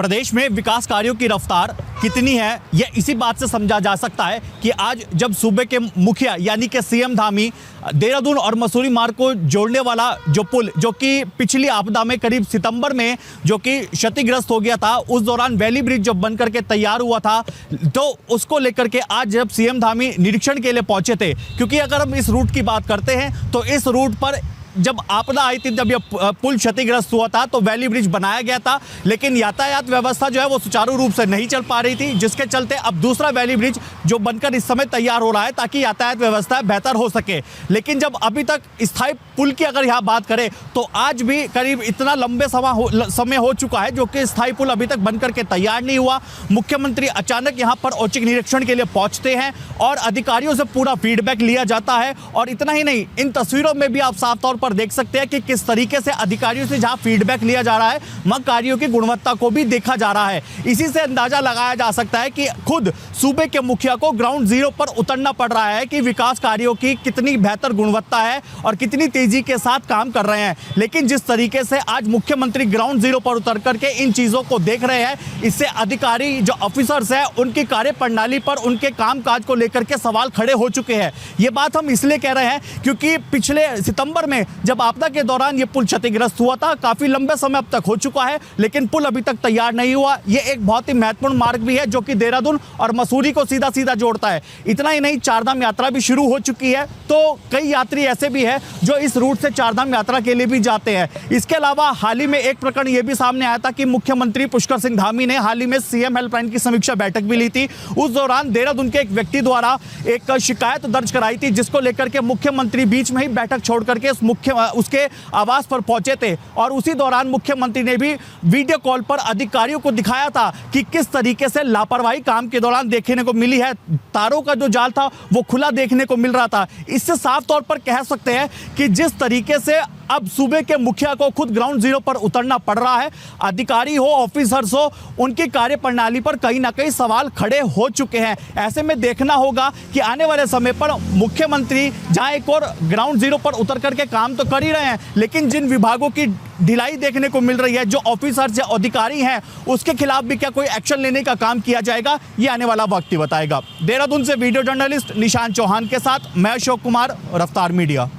प्रदेश में विकास कार्यों की रफ्तार कितनी है यह इसी बात से समझा जा सकता है कि आज जब सूबे के मुखिया यानी कि सीएम धामी देहरादून और मसूरी मार्ग को जोड़ने वाला जो पुल जो कि पिछली आपदा में करीब सितंबर में जो कि क्षतिग्रस्त हो गया था, उस दौरान वैली ब्रिज जब बन करके तैयार हुआ था, तो उसको लेकर के आज जब सीएम धामी निरीक्षण के लिए पहुंचे थे, क्योंकि अगर हम इस रूट की बात करते हैं तो इस रूट पर जब आपदा आई थी, जब यह पुल क्षतिग्रस्त हुआ था तो वैली ब्रिज बनाया गया था, लेकिन यातायात व्यवस्था जो है वो सुचारू रूप से नहीं चल पा रही थी, जिसके चलते अब दूसरा वैली ब्रिज जो बनकर इस समय तैयार हो रहा है ताकि यातायात व्यवस्था बेहतर हो सके। लेकिन जब अभी तक स्थायी पुल की अगर यहाँ बात करें तो आज भी करीब इतना लंबे समय हो चुका है जो कि स्थायी पुल अभी तक बनकर के तैयार नहीं हुआ। मुख्यमंत्री अचानक यहाँ पर औचक निरीक्षण के लिए पहुंचते हैं और अधिकारियों से पूरा फीडबैक लिया जाता है। और इतना ही नहीं, इन तस्वीरों में भी आप साफ तौर पर देख सकते हैं कि किस तरीके से अधिकारियों से जहां फीडबैक लिया जा रहा है, वहां कार्यों की गुणवत्ता को भी देखा जा रहा है। इसी से अंदाजा लगाया जा सकता है कि खुद सूबे के मुखिया को ग्राउंड जीरो पर उतरना पड़ रहा है कि विकास कार्यों की कितनी बेहतर गुणवत्ता है और कितनी तेजी के साथ काम कर रहे हैं। लेकिन जिस तरीके से आज मुख्यमंत्री ग्राउंड जीरो पर उतर करके इन चीजों को देख रहे हैं, इससे अधिकारी जो ऑफिसर्स हैं उनकी कार्य प्रणाली पर, उनके कामकाज को लेकर के सवाल खड़े हो चुके हैं। ये बात हम इसलिए कह रहे हैं क्योंकि पिछले सितंबर में जब आपदा के दौरान ये पुल क्षतिग्रस्त हुआ था, काफी लंबे समय अब तक हो चुका है, लेकिन पुल अभी तक तैयार नहीं हुआ। ये एक बहुत ही महत्वपूर्ण मार्ग भी है जो कि देहरादून और मसूरी को सीधा सीधा जोड़ता है। इतना ही नहीं, चारधाम यात्रा भी शुरू हो चुकी है, तो कई यात्री ऐसे भी हैं जो इस रूट से चारधाम यात्रा के लिए भी जाते हैं। इसके अलावा हाल ही में एक प्रकरण ये भी सामने आया था कि मुख्यमंत्री पुष्कर सिंह धामी ने हाल ही में सीएम हेल्पलाइन की समीक्षा बैठक भी ली थी। उस दौरान देहरादून के एक व्यक्ति द्वारा एक शिकायत दर्ज कराई थी, जिसको लेकर के मुख्यमंत्री बीच में ही बैठक छोड़ करके उसके आवास पर पहुंचे थे और उसी दौरान मुख्यमंत्री ने भी वीडियो कॉल पर अधिकारियों को दिखाया था कि किस तरीके से लापरवाही काम के दौरान देखने को मिली है। तारों का जो जाल था वो खुला देखने को मिल रहा था। इससे साफ तौर पर कह सकते हैं कि जिस तरीके से अब सूबे के मुखिया को खुद ग्राउंड जीरो पर उतरना पड़ रहा है, अधिकारी हो, ऑफिसर्स हो, उनकी कार्य प्रणाली पर कहीं ना कहीं सवाल खड़े हो चुके हैं। ऐसे में देखना होगा कि आने वाले समय पर मुख्यमंत्री जहां एक और ग्राउंड जीरो पर उतर करके काम तो कर ही रहे हैं, लेकिन जिन विभागों की ढिलाई देखने को मिल रही है, जो ऑफिसर्स या अधिकारी हैं, उसके खिलाफ भी क्या कोई एक्शन लेने का काम किया जाएगा, ये आने वाला वक्त ही बताएगा। देहरादून से वीडियो जर्नलिस्ट निशांत चौहान के साथ मैं अशोक कुमार, रफ्तार मीडिया।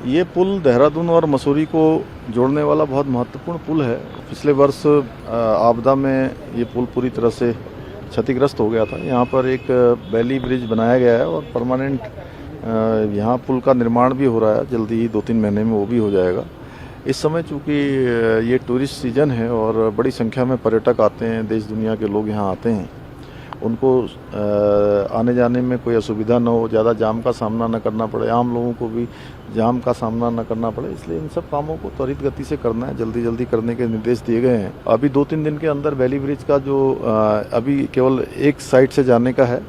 ये पुल देहरादून और मसूरी को जोड़ने वाला बहुत महत्वपूर्ण पुल है। पिछले वर्ष आपदा में ये पुल पूरी तरह से क्षतिग्रस्त हो गया था। यहाँ पर एक वैली ब्रिज बनाया गया है और परमानेंट यहाँ पुल का निर्माण भी हो रहा है। जल्दी ही 2-3 महीने में वो भी हो जाएगा। इस समय चूँकि ये टूरिस्ट सीजन है और बड़ी संख्या में पर्यटक आते हैं, देश दुनिया के लोग यहाँ आते हैं, उनको आने जाने में कोई असुविधा न हो, ज़्यादा जाम का सामना न करना पड़े, आम लोगों को भी जाम का सामना न करना पड़े, इसलिए इन सब कामों को त्वरित गति से करना है, जल्दी जल्दी करने के निर्देश दिए गए हैं। अभी 2-3 दिन के अंदर वैली ब्रिज का जो अभी केवल एक साइड से जाने का है,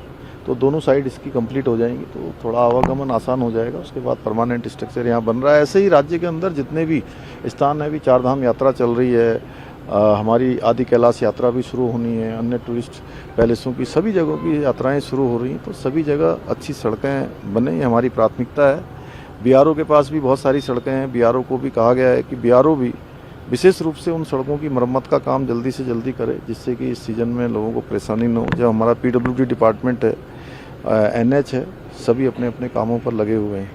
तो दोनों साइड इसकी कंप्लीट हो जाएंगी, तो थोड़ा आवागमन आसान हो जाएगा। उसके बाद परमानेंट स्ट्रक्चर यहाँ बन रहा है। ऐसे ही राज्य के अंदर जितने भी स्थान है, अभी चारधाम यात्रा चल रही है, हमारी आदि कैलाश यात्रा भी शुरू होनी है, अन्य टूरिस्ट पैलेसों की सभी जगहों की यात्राएं शुरू हो रही हैं, तो सभी जगह अच्छी सड़कें बने, ये हमारी प्राथमिकता है। बीआरओ के पास भी बहुत सारी सड़कें हैं। बीआरओ को भी कहा गया है कि बीआरओ भी विशेष रूप से उन सड़कों की मरम्मत का काम जल्दी से जल्दी करे, जिससे कि इस सीज़न में लोगों को परेशानी न हो। जो हमारा PWD डिपार्टमेंट है, NH है, सभी अपने अपने कामों पर लगे हुए हैं।